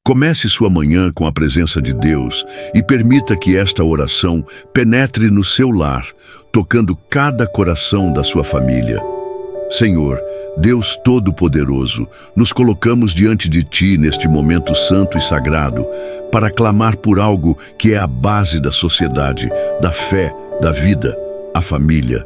Comece sua manhã com a presença de Deus e permita que esta oração penetre no seu lar, tocando cada coração da sua família. Senhor, Deus Todo-Poderoso, nos colocamos diante de Ti neste momento santo e sagrado para clamar por algo que é a base da sociedade, da fé, da vida, a família.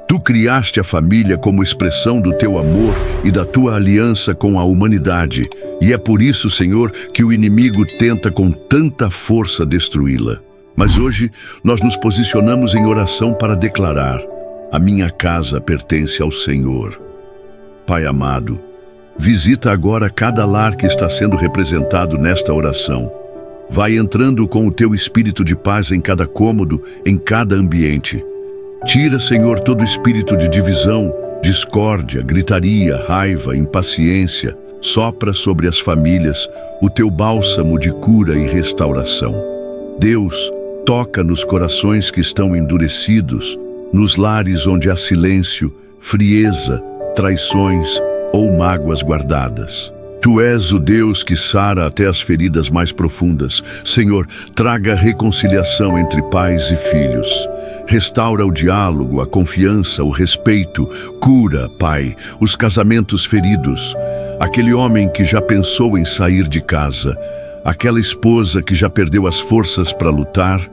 Tu criaste a família como expressão do Teu amor e da Tua aliança com a humanidade, e é por isso, Senhor, que o inimigo tenta com tanta força destruí-la. Mas hoje nós nos posicionamos em oração para declarar: a minha casa pertence ao Senhor. Pai amado, visita agora cada lar que está sendo representado nesta oração. Vai entrando com o Teu espírito de paz em cada cômodo, em cada ambiente. Tira, Senhor, todo espírito de divisão, discórdia, gritaria, raiva, impaciência. Sopra sobre as famílias o Teu bálsamo de cura e restauração. Deus, toca nos corações que estão endurecidos, nos lares onde há silêncio, frieza, traições ou mágoas guardadas. Tu és o Deus que sara até as feridas mais profundas. Senhor, traga reconciliação entre pais e filhos. Restaura o diálogo, a confiança, o respeito. Cura, Pai, os casamentos feridos. Aquele homem que já pensou em sair de casa. Aquela esposa que já perdeu as forças para lutar.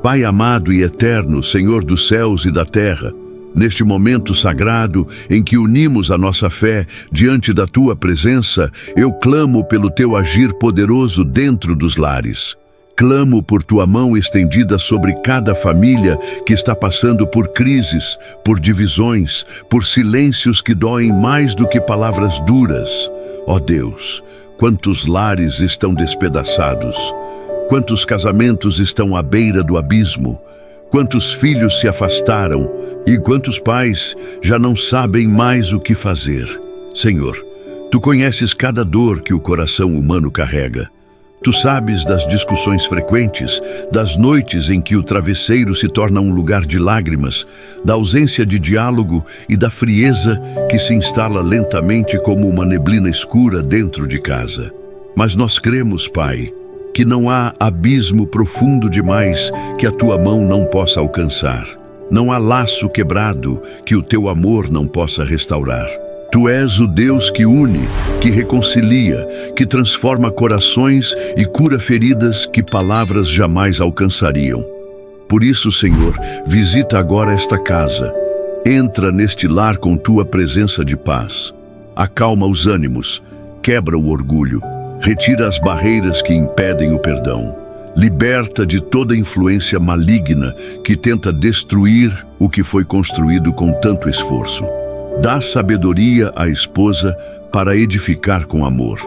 Pai amado e eterno, Senhor dos céus e da terra, neste momento sagrado em que unimos a nossa fé diante da Tua presença, eu clamo pelo Teu agir poderoso dentro dos lares. Clamo por Tua mão estendida sobre cada família que está passando por crises, por divisões, por silêncios que doem mais do que palavras duras. Ó Deus, quantos lares estão despedaçados, quantos casamentos estão à beira do abismo, quantos filhos se afastaram e quantos pais já não sabem mais o que fazer. Senhor, Tu conheces cada dor que o coração humano carrega. Tu sabes das discussões frequentes, das noites em que o travesseiro se torna um lugar de lágrimas, da ausência de diálogo e da frieza que se instala lentamente como uma neblina escura dentro de casa. Mas nós cremos, Pai, que não há abismo profundo demais que a Tua mão não possa alcançar. Não há laço quebrado que o Teu amor não possa restaurar. Tu és o Deus que une, que reconcilia, que transforma corações e cura feridas que palavras jamais alcançariam. Por isso, Senhor, visita agora esta casa. Entra neste lar com Tua presença de paz. Acalma os ânimos, quebra o orgulho, retira as barreiras que impedem o perdão. Liberta de toda influência maligna que tenta destruir o que foi construído com tanto esforço. Dá sabedoria à esposa para edificar com amor.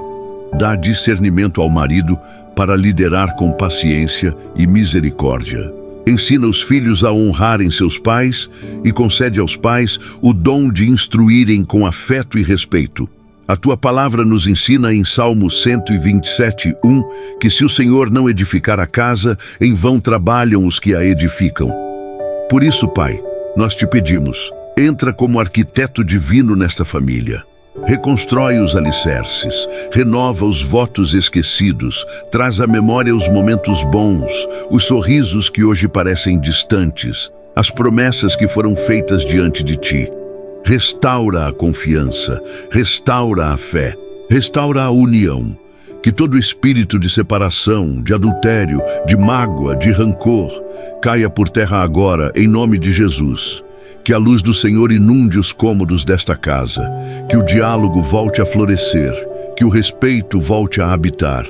Dá discernimento ao marido para liderar com paciência e misericórdia. Ensina os filhos a honrarem seus pais e concede aos pais o dom de instruírem com afeto e respeito. A Tua palavra nos ensina em Salmo 127:1 que se o Senhor não edificar a casa, em vão trabalham os que a edificam. Por isso, Pai, nós Te pedimos, entra como arquiteto divino nesta família. Reconstrói os alicerces, renova os votos esquecidos, traz à memória os momentos bons, os sorrisos que hoje parecem distantes, as promessas que foram feitas diante de Ti. Restaura a confiança, restaura a fé, restaura a união. Que todo espírito de separação, de adultério, de mágoa, de rancor, caia por terra agora, em nome de Jesus. Que a luz do Senhor inunde os cômodos desta casa, que o diálogo volte a florescer, que o respeito volte a habitar,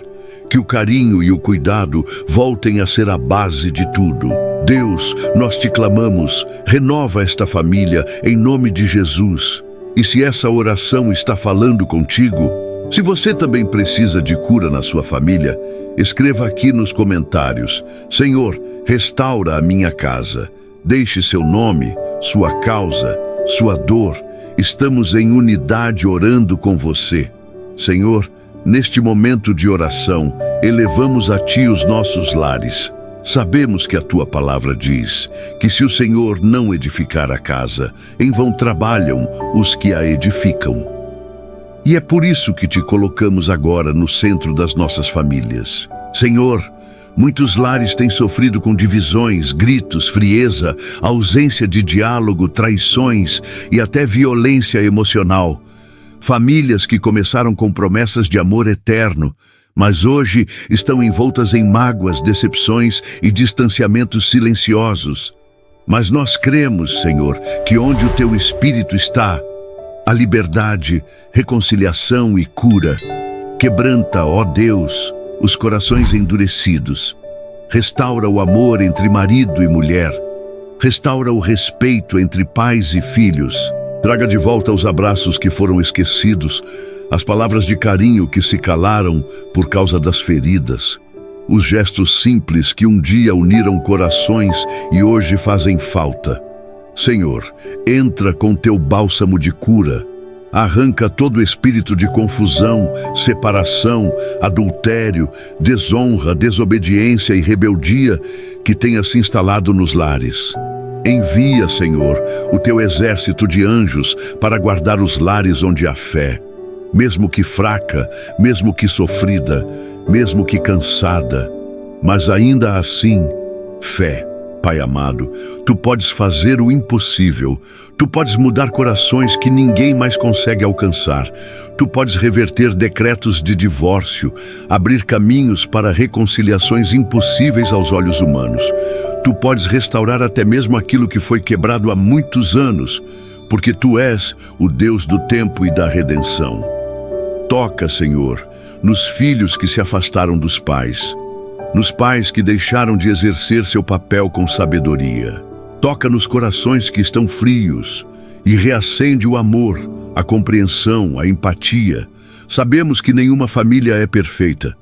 que o carinho e o cuidado voltem a ser a base de tudo. Deus, nós Te clamamos, renova esta família em nome de Jesus. E se essa oração está falando contigo, se você também precisa de cura na sua família, escreva aqui nos comentários: Senhor, restaura a minha casa. Deixe seu nome, sua causa, sua dor. Estamos em unidade orando com você. Senhor, neste momento de oração, elevamos a Ti os nossos lares. Sabemos que a Tua palavra diz que se o Senhor não edificar a casa, em vão trabalham os que a edificam. E é por isso que te colocamos agora no centro das nossas famílias. Senhor, muitos lares têm sofrido com divisões, gritos, frieza, ausência de diálogo, traições e até violência emocional. Famílias que começaram com promessas de amor eterno, mas hoje estão envoltas em mágoas, decepções e distanciamentos silenciosos. Mas nós cremos, Senhor, que onde o Teu Espírito está, a liberdade, reconciliação e cura. Quebranta, ó Deus, os corações endurecidos. Restaura o amor entre marido e mulher. Restaura o respeito entre pais e filhos. Traga de volta os abraços que foram esquecidos, as palavras de carinho que se calaram por causa das feridas, os gestos simples que um dia uniram corações e hoje fazem falta. Senhor, entra com Teu bálsamo de cura, arranca todo espírito de confusão, separação, adultério, desonra, desobediência e rebeldia que tenha se instalado nos lares. Envia, Senhor, o Teu exército de anjos para guardar os lares onde há fé, mesmo que fraca, mesmo que sofrida, mesmo que cansada, mas ainda assim, fé. Pai amado, Tu podes fazer o impossível. Tu podes mudar corações que ninguém mais consegue alcançar. Tu podes reverter decretos de divórcio, abrir caminhos para reconciliações impossíveis aos olhos humanos. Tu podes restaurar até mesmo aquilo que foi quebrado há muitos anos, porque Tu és o Deus do tempo e da redenção. Toca, Senhor, nos filhos que se afastaram dos pais, nos pais que deixaram de exercer seu papel com sabedoria. Toca nos corações que estão frios e reacende o amor, a compreensão, a empatia. Sabemos que nenhuma família é perfeita,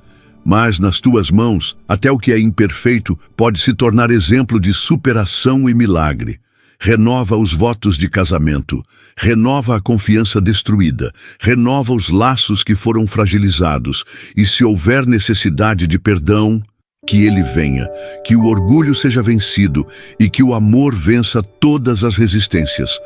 mas nas Tuas mãos, até o que é imperfeito pode se tornar exemplo de superação e milagre. Renova os votos de casamento, renova a confiança destruída, renova os laços que foram fragilizados e, se houver necessidade de perdão, que ele venha, que o orgulho seja vencido e que o amor vença todas as resistências,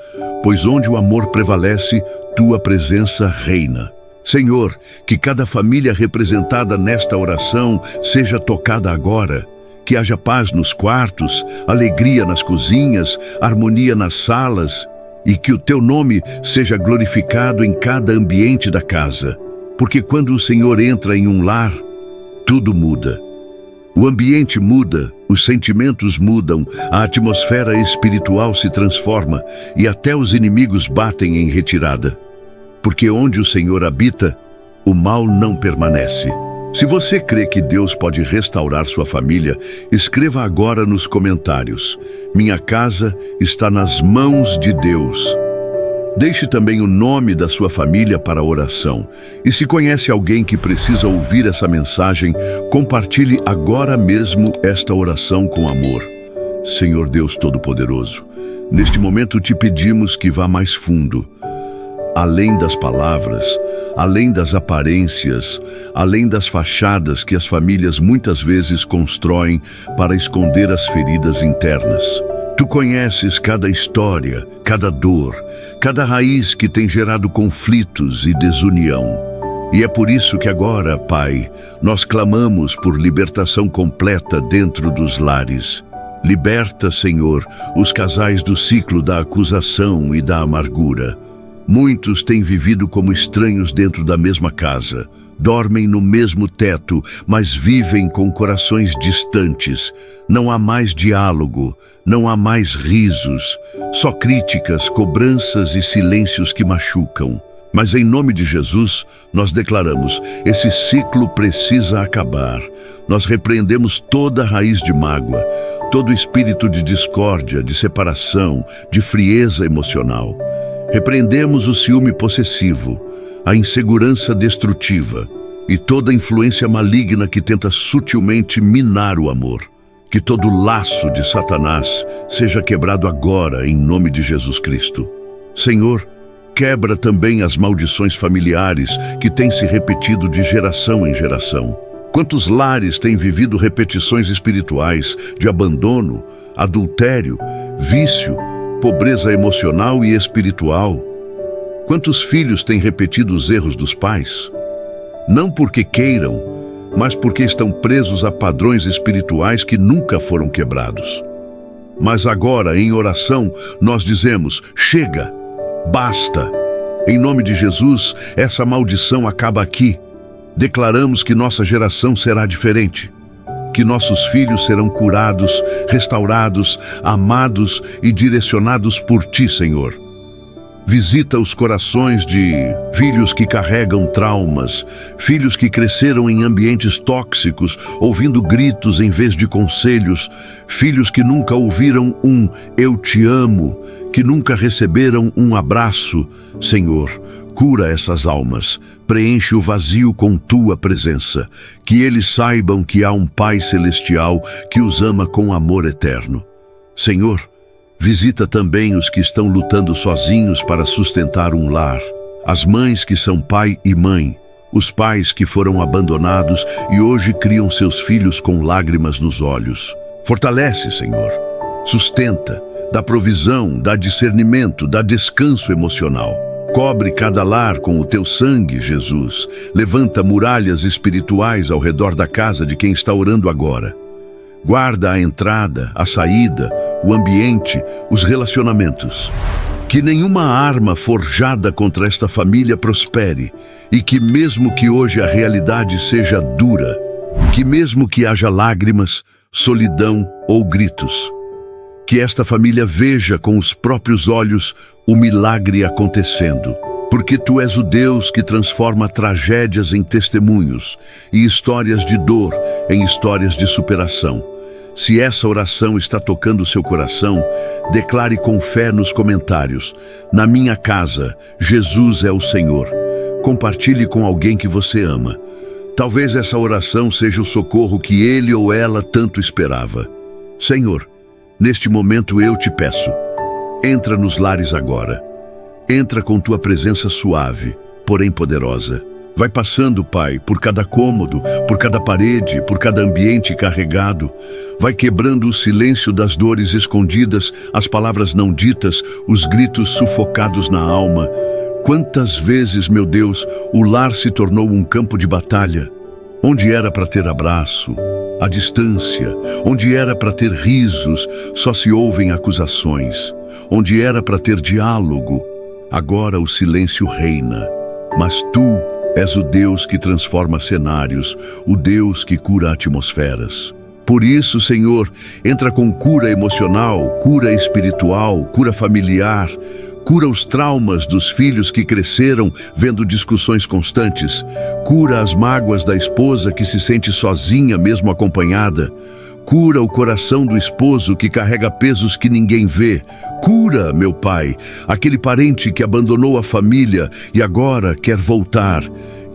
pois onde o amor prevalece, Tua presença reina. Senhor, que cada família representada nesta oração seja tocada agora, que haja paz nos quartos, alegria nas cozinhas, harmonia nas salas e que o Teu nome seja glorificado em cada ambiente da casa, porque quando o Senhor entra em um lar, tudo muda. O ambiente muda, os sentimentos mudam, a atmosfera espiritual se transforma e até os inimigos batem em retirada. Porque onde o Senhor habita, o mal não permanece. Se você crê que Deus pode restaurar sua família, escreva agora nos comentários: minha casa está nas mãos de Deus. Deixe também o nome da sua família para a oração. E se conhece alguém que precisa ouvir essa mensagem, compartilhe agora mesmo esta oração com amor. Senhor Deus Todo-Poderoso, neste momento te pedimos que vá mais fundo. Além das palavras, além das aparências, além das fachadas que as famílias muitas vezes constroem para esconder as feridas internas. Tu conheces cada história, cada dor, cada raiz que tem gerado conflitos e desunião. E é por isso que agora, Pai, nós clamamos por libertação completa dentro dos lares. Liberta, Senhor, os casais do ciclo da acusação e da amargura. Muitos têm vivido como estranhos dentro da mesma casa, dormem no mesmo teto, mas vivem com corações distantes. Não há mais diálogo, não há mais risos, só críticas, cobranças e silêncios que machucam. Mas em nome de Jesus, nós declaramos, esse ciclo precisa acabar. Nós repreendemos toda raiz de mágoa, todo espírito de discórdia, de separação, de frieza emocional. Repreendemos o ciúme possessivo, a insegurança destrutiva e toda influência maligna que tenta sutilmente minar o amor. Que todo laço de Satanás seja quebrado agora em nome de Jesus Cristo. Senhor, quebra também as maldições familiares que têm se repetido de geração em geração. Quantos lares têm vivido repetições espirituais de abandono, adultério, vício, pobreza emocional e espiritual? Quantos filhos têm repetido os erros dos pais? Não porque queiram, mas porque estão presos a padrões espirituais que nunca foram quebrados. Mas agora, em oração, nós dizemos: chega, basta. Em nome de Jesus, essa maldição acaba aqui. Declaramos que nossa geração será diferente, que nossos filhos serão curados, restaurados, amados e direcionados por Ti, Senhor. Visita os corações de filhos que carregam traumas, filhos que cresceram em ambientes tóxicos, ouvindo gritos em vez de conselhos, filhos que nunca ouviram um "eu te amo", que nunca receberam um abraço. Senhor, cura essas almas, preenche o vazio com Tua presença, que eles saibam que há um Pai Celestial que os ama com amor eterno. Senhor, visita também os que estão lutando sozinhos para sustentar um lar, as mães que são pai e mãe, os pais que foram abandonados e hoje criam seus filhos com lágrimas nos olhos. Fortalece, Senhor, sustenta, dá provisão, dá discernimento, dá descanso emocional. Cobre cada lar com o Teu sangue, Jesus. Levanta muralhas espirituais ao redor da casa de quem está orando agora. Guarda a entrada, a saída, o ambiente, os relacionamentos. Que nenhuma arma forjada contra esta família prospere e que mesmo que hoje a realidade seja dura, que mesmo que haja lágrimas, solidão ou gritos, que esta família veja com os próprios olhos o milagre acontecendo. Porque Tu és o Deus que transforma tragédias em testemunhos e histórias de dor em histórias de superação. Se essa oração está tocando seu coração, declare com fé nos comentários: na minha casa, Jesus é o Senhor. Compartilhe com alguém que você ama. Talvez essa oração seja o socorro que ele ou ela tanto esperava. Senhor, neste momento eu te peço, entra nos lares agora. Entra com Tua presença suave, porém poderosa. Vai passando, Pai, por cada cômodo, por cada parede, por cada ambiente carregado. Vai quebrando o silêncio das dores escondidas, as palavras não ditas, os gritos sufocados na alma. Quantas vezes, meu Deus, o lar se tornou um campo de batalha, onde era para ter abraço, à distância, onde era para ter risos, só se ouvem acusações, onde era para ter diálogo, agora o silêncio reina. Mas Tu és o Deus que transforma cenários, o Deus que cura atmosferas. Por isso, Senhor, entra com cura emocional, cura espiritual, cura familiar, cura os traumas dos filhos que cresceram vendo discussões constantes, cura as mágoas da esposa que se sente sozinha mesmo acompanhada, cura o coração do esposo que carrega pesos que ninguém vê. Cura, meu Pai, aquele parente que abandonou a família e agora quer voltar.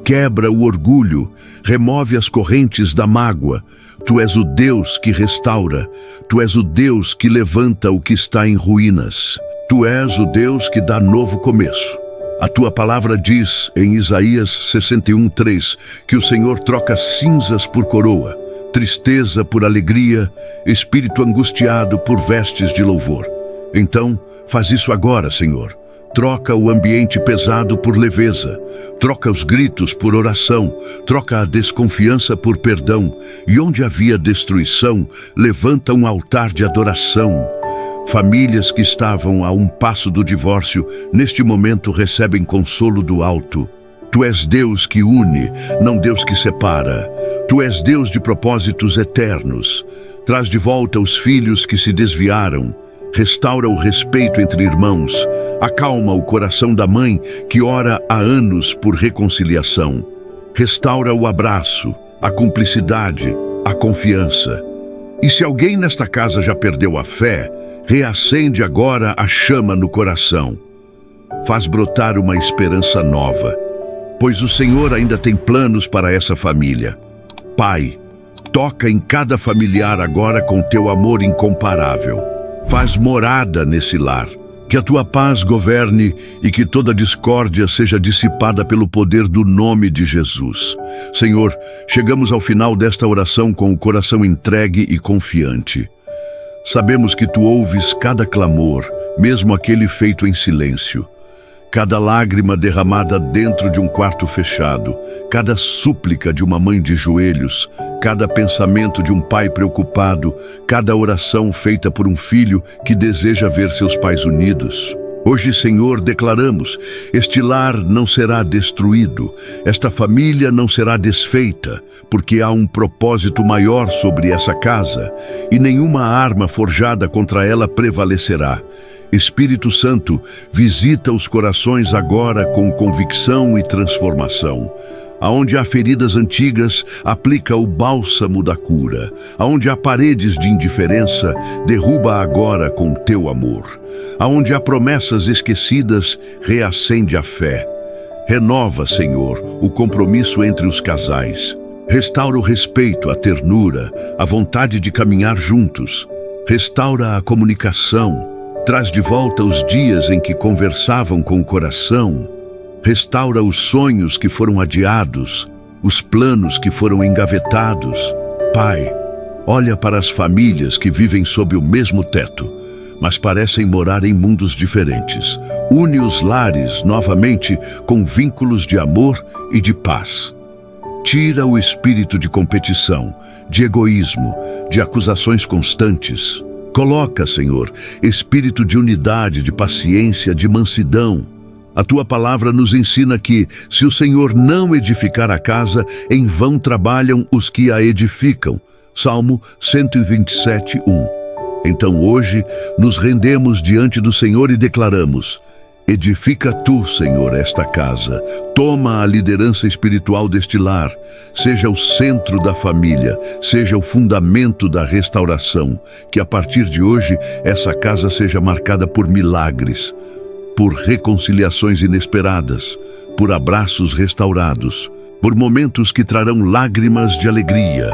Quebra o orgulho, remove as correntes da mágoa. Tu és o Deus que restaura, Tu és o Deus que levanta o que está em ruínas. Tu és o Deus que dá novo começo. A Tua palavra diz, em Isaías 61:3, que o Senhor troca cinzas por coroa, tristeza por alegria, espírito angustiado por vestes de louvor. Então, faz isso agora, Senhor. Troca o ambiente pesado por leveza, troca os gritos por oração, troca a desconfiança por perdão, e onde havia destruição, levanta um altar de adoração. Famílias que estavam a um passo do divórcio, neste momento recebem consolo do alto. Tu és Deus que une, não Deus que separa. Tu és Deus de propósitos eternos. Traz de volta os filhos que se desviaram. Restaura o respeito entre irmãos. Acalma o coração da mãe que ora há anos por reconciliação. Restaura o abraço, a cumplicidade, a confiança. E se alguém nesta casa já perdeu a fé, reacende agora a chama no coração. Faz brotar uma esperança nova, pois o Senhor ainda tem planos para essa família. Pai, toca em cada familiar agora com Teu amor incomparável. Faz morada nesse lar. Que a Tua paz governe e que toda discórdia seja dissipada pelo poder do nome de Jesus. Senhor, chegamos ao final desta oração com o coração entregue e confiante. Sabemos que Tu ouves cada clamor, mesmo aquele feito em silêncio. Cada lágrima derramada dentro de um quarto fechado, cada súplica de uma mãe de joelhos, cada pensamento de um pai preocupado, cada oração feita por um filho que deseja ver seus pais unidos. Hoje, Senhor, declaramos, este lar não será destruído, esta família não será desfeita, porque há um propósito maior sobre essa casa, e nenhuma arma forjada contra ela prevalecerá. Espírito Santo, visita os corações agora com convicção e transformação. Aonde há feridas antigas, aplica o bálsamo da cura. Aonde há paredes de indiferença, derruba agora com teu amor. Aonde há promessas esquecidas, reacende a fé. Renova, Senhor, o compromisso entre os casais. Restaura o respeito, a ternura, a vontade de caminhar juntos. Restaura a comunicação. Traz de volta os dias em que conversavam com o coração. Restaura os sonhos que foram adiados, os planos que foram engavetados. Pai, olha para as famílias que vivem sob o mesmo teto, mas parecem morar em mundos diferentes. Une os lares novamente com vínculos de amor e de paz. Tira o espírito de competição, de egoísmo, de acusações constantes. Coloca, Senhor, espírito de unidade, de paciência, de mansidão. A Tua palavra nos ensina que, se o Senhor não edificar a casa, em vão trabalham os que a edificam. Salmo 127, 1. Então hoje, nos rendemos diante do Senhor e declaramos: edifica Tu, Senhor, esta casa. Toma a liderança espiritual deste lar. Seja o centro da família, seja o fundamento da restauração. Que a partir de hoje, essa casa seja marcada por milagres, por reconciliações inesperadas, por abraços restaurados, por momentos que trarão lágrimas de alegria,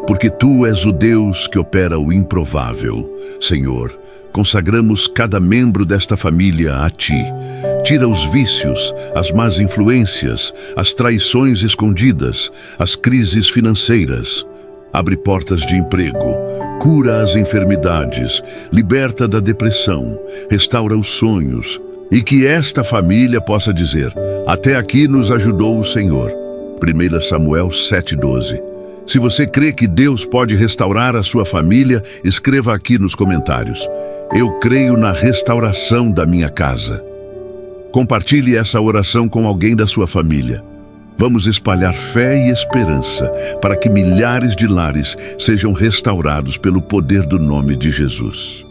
porque Tu és o Deus que opera o improvável. Senhor, consagramos cada membro desta família a Ti. Tira os vícios, as más influências, as traições escondidas, as crises financeiras. Abre portas de emprego, cura as enfermidades, liberta da depressão, restaura os sonhos. E que esta família possa dizer: até aqui nos ajudou o Senhor. 1 Samuel 7,12. Se você crê que Deus pode restaurar a sua família, escreva aqui nos comentários: eu creio na restauração da minha casa. Compartilhe essa oração com alguém da sua família. Vamos espalhar fé e esperança para que milhares de lares sejam restaurados pelo poder do nome de Jesus.